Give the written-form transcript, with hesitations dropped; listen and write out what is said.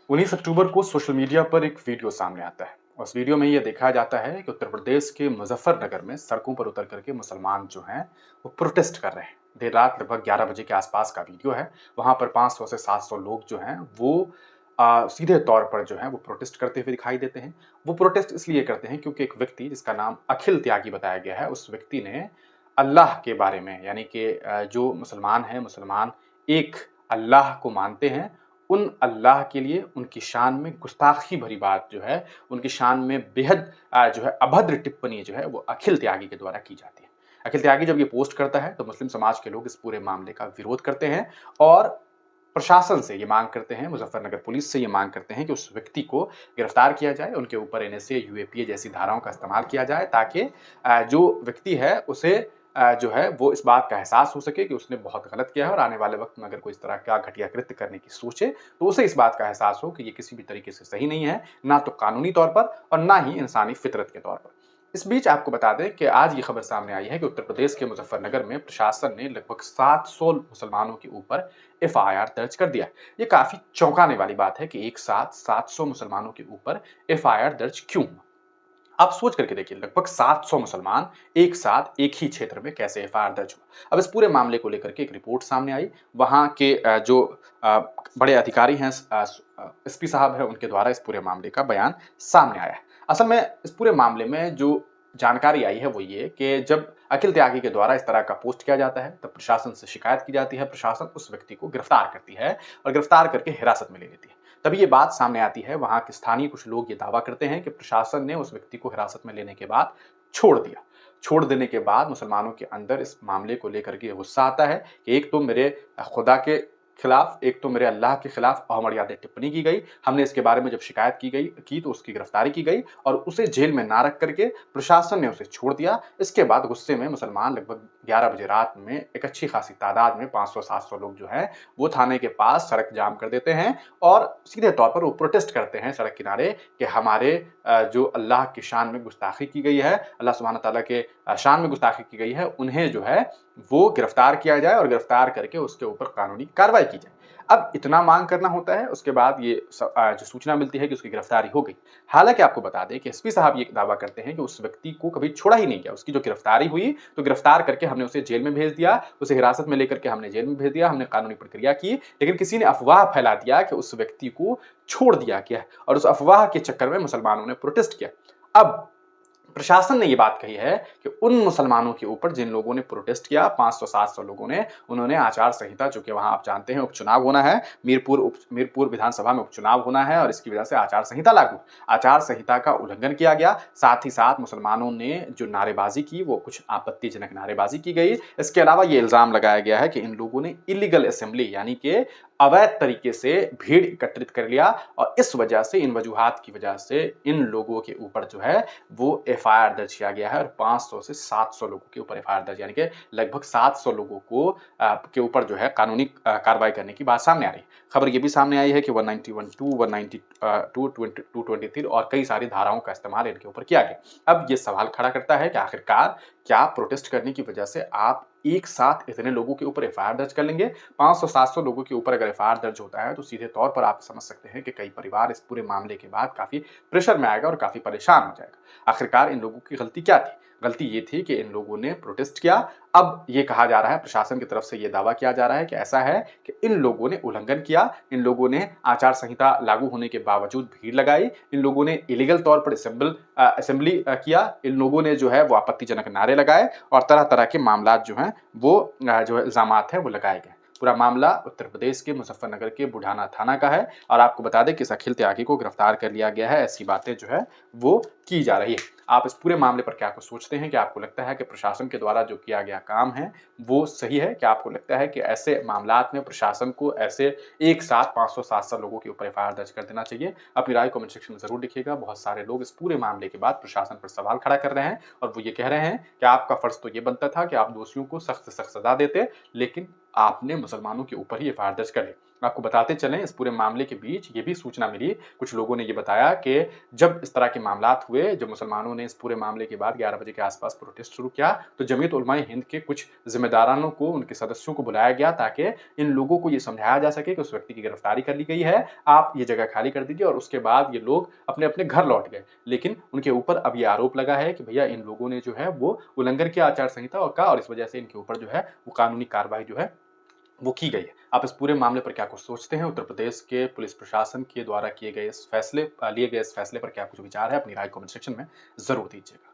19 अक्टूबर को social media पर एक वीडियो सामने आता है। उस वीडियो में ये दिखाया जाता है कि उत्तर प्रदेश के मुजफ्फरनगर में सड़कों पर उतर करके मुसलमान जो हैं वो प्रोटेस्ट कर रहे हैं। देर रात लगभग 11 बजे के आसपास का वीडियो है। वहाँ पर 500 से 700 लोग जो हैं वो सीधे तौर पर जो है वो प्रोटेस्ट करते हुए दिखाई देते हैं। वो प्रोटेस्ट इसलिए करते हैं क्योंकि एक व्यक्ति जिसका नाम अखिल त्यागी बताया गया है, उस व्यक्ति ने अल्लाह के बारे में, यानी कि जो मुसलमान हैं, मुसलमान एक अल्लाह को मानते हैं, उन अल्लाह के लिए उनकी शान में गुस्ताखी भरी बात जो है, उनकी शान में बेहद जो है अभद्र टिप्पणी जो है वो अखिल त्यागी के द्वारा की जाती है। अखिल त्यागी जब ये पोस्ट करता है तो मुस्लिम समाज के लोग इस पूरे मामले का विरोध करते हैं और प्रशासन से ये मांग करते हैं, मुजफ्फरनगर पुलिस से ये मांग करते हैं कि उस व्यक्ति को गिरफ्तार किया जाए, उनके ऊपर एनएसए, यूएपीए जैसी धाराओं का इस्तेमाल किया जाए ताकि जो व्यक्ति है उसे जो है वो इस बात का एहसास हो सके कि उसने बहुत गलत किया है और आने वाले वक्त में अगर कोई इस तरह का घटिया कृत्य करने की सोचे तो उसे इस बात का एहसास हो कि ये किसी भी तरीके से सही नहीं है, ना तो कानूनी तौर पर और ना ही इंसानी फितरत के तौर पर। इस बीच आपको बता दें कि आज ये खबर सामने आई है कि उत्तर प्रदेश के मुजफ्फरनगर में प्रशासन ने लगभग 700 मुसलमानों के ऊपर एफआईआर दर्ज कर दिया है। ये काफी चौंकाने वाली बात है कि एक साथ 700 मुसलमानों के ऊपर एफआईआर दर्ज क्यों हुआ। आप सोच करके देखिए, लगभग 700 मुसलमान एक साथ एक ही क्षेत्र में कैसे एफआईआर दर्ज हुआ। अब इस पूरे मामले को लेकर के एक रिपोर्ट सामने आई। वहां के जो बड़े अधिकारी हैं, एसपी साहब हैं, उनके द्वारा इस पूरे मामले का बयान सामने आया है। असल में इस पूरे मामले में जो जानकारी आई है वो ये कि जब अखिल त्यागी के द्वारा इस तरह का पोस्ट किया जाता है तब प्रशासन से शिकायत की जाती है। प्रशासन उस व्यक्ति को गिरफ्तार करती है और गिरफ्तार करके हिरासत में ले लेती है। तभी ये बात सामने आती है, वहां के स्थानीय कुछ लोग ये दावा करते हैं कि प्रशासन ने उस व्यक्ति को हिरासत में लेने के बाद छोड़ दिया। छोड़ देने के बाद मुसलमानों के अंदर इस मामले को लेकर के गुस्सा आता है कि एक तो मेरे खुदा के खिलाफ, एक तो मेरे अल्लाह के खिलाफ अमर्यादित टिप्पणी की गई। हमने इसके बारे में जब शिकायत की तो उसकी गिरफ्तारी की गई और उसे जेल में ना रख करके प्रशासन ने उसे छोड़ दिया। इसके बाद गुस्से में मुसलमान लगभग 11 बजे रात में एक अच्छी खासी तादाद में 500-700 लोग जो हैं वो थाने के पास सड़क जाम कर देते हैं और सीधे तौर पर वो प्रोटेस्ट करते हैं सड़क किनारे कि हमारे जो अल्लाह की शान में गुस्ताखी की गई है, अल्लाह सुब्हानहू तआला के शान में गुस्ताखी की गई है, उन्हें जो है वो गिरफ्तार किया जाए और गिरफ्तार करके उसके ऊपर कानूनी कार्रवाई की जाए। अब इतना मांग करना होता है, उसके बाद ये जो सूचना मिलती है कि उसकी गिरफ्तारी हो गई। हालांकि आपको बता दें कि एसपी साहब ये दावा करते हैं कि उस व्यक्ति को कभी छोड़ा ही नहीं गया। उसकी जो गिरफ्तारी हुई तो गिरफ्तार करके हमने उसे जेल में भेज दिया, उसे हिरासत में लेकर के हमने जेल में भेज दिया, हमने कानूनी प्रक्रिया की, लेकिन किसी ने अफवाह फैला दिया कि उस व्यक्ति को छोड़ दिया गया और उस अफवाह के चक्कर में मुसलमानों ने प्रोटेस्ट किया। अब प्रशासन ने ये बात कही है कि उन मुसलमानों के ऊपर जिन लोगों ने प्रोटेस्ट किया, 500-700 लोगों ने, उन्होंने आचार संहिता, जो कि वहां आप जानते हैं उपचुनाव होना है, मीरपुर विधानसभा में उपचुनाव होना है और इसकी वजह से आचार संहिता लागू, आचार संहिता का उल्लंघन किया गया। साथ ही साथ मुसलमानों ने जो नारेबाजी की वो कुछ आपत्तिजनक नारेबाजी की गई। इसके अलावा ये इल्जाम लगाया गया है कि इन लोगों ने इलीगल असेंबली, यानी कि अवैध तरीके से भीड़ एकत्रित कर लिया और इस वजह से, इन वजूहात की वजह से इन लोगों के ऊपर जो है वो एफआईआर दर्ज किया गया है और 500 से 700 लोगों के ऊपर एफआईआर दर्ज, यानी कि लगभग 700 लोगों को के ऊपर जो है कानूनी कार्रवाई करने की बात सामने आ रही है। खबर ये भी सामने आई है कि 191(2), 223 और कई सारी धाराओं का इस्तेमाल इनके ऊपर किया गया। अब ये सवाल खड़ा करता है कि आखिरकार क्या प्रोटेस्ट करने की वजह से आप एक साथ इतने लोगों के ऊपर एफआईआर दर्ज कर लेंगे? 500-700 लोगों के ऊपर अगर एफआईआर दर्ज होता है तो सीधे तौर पर आप समझ सकते हैं कि कई परिवार इस पूरे मामले के बाद काफी प्रेशर में आएगा और काफी परेशान हो जाएगा। आखिरकार इन लोगों की गलती क्या थी? गलती ये थी कि इन लोगों ने प्रोटेस्ट किया। अब ये कहा जा रहा है, प्रशासन की तरफ से ये दावा किया जा रहा है कि ऐसा है कि इन लोगों ने उल्लंघन किया, इन लोगों ने आचार संहिता लागू होने के बावजूद भीड़ लगाई, इन लोगों ने इलीगल तौर पर असेंबली किया, इन लोगों ने जो है वो आपत्तिजनक नारे लगाए और तरह तरह के मामलात जो हैं वो जो है इल्जामात हैं वो लगाए गए। पूरा मामला उत्तर प्रदेश के मुजफ्फरनगर के बुढ़ाना थाना का है और आपको बता दें कि इस अखिल त्यागी को गिरफ्तार कर लिया गया है। ऐसी बातें जो है वो की जा रही है। आप इस पूरे मामले पर क्या कुछ सोचते हैं? क्या आपको लगता है कि प्रशासन के द्वारा जो किया गया काम है वो सही है? क्या आपको लगता है कि ऐसे मामलात में प्रशासन को ऐसे एक साथ 500-700 लोगों के ऊपर एफआईआर दर्ज कर देना चाहिए? अपनी राय कमेंट सेक्शन में जरूर लिखिएगा। बहुत सारे लोग इस पूरे मामले के बाद प्रशासन पर सवाल खड़ा कर रहे हैं और वो ये कह रहे हैं कि आपका फर्ज तो ये बनता था कि आप दोषियों को सख्त से सख्त सजा देते, लेकिन आपने मुसलमानों के ऊपर ही एफआईआर दर्ज कर ली। आपको बताते चलें इस पूरे मामले के बीच ये भी सूचना मिली, कुछ लोगों ने ये बताया कि जब इस तरह के मामलात हुए, जब मुसलमानों ने इस पूरे मामले के बाद 11 बजे के आस-पास प्रोटेस्ट शुरू किया, तो जमीयत उलमा-ए हिंद के कुछ ज़िम्मेदारानों को, उनके सदस्यों को बुलाया गया ताकि इन लोगों को ये समझाया जा सके कि उस व्यक्ति की गिरफ्तारी कर ली गई है, आप ये जगह खाली कर दीजिए और उसके बाद ये लोग अपने-अपने घर लौट गए। लेकिन उनके ऊपर अब ये आरोप लगा है कि भैया इन लोगों ने जो है वो उल्लंघन किया आचार संहिता का और इस वजह से इनके ऊपर जो है वो कानूनी कार्रवाई जो है वो की गई है। आप इस पूरे मामले पर क्या कुछ सोचते हैं? उत्तर प्रदेश के पुलिस प्रशासन के द्वारा किए गए इस फैसले लिए गए इस फैसले पर क्या कुछ विचार है? अपनी राय कमेंट सेक्शन में ज़रूर दीजिएगा।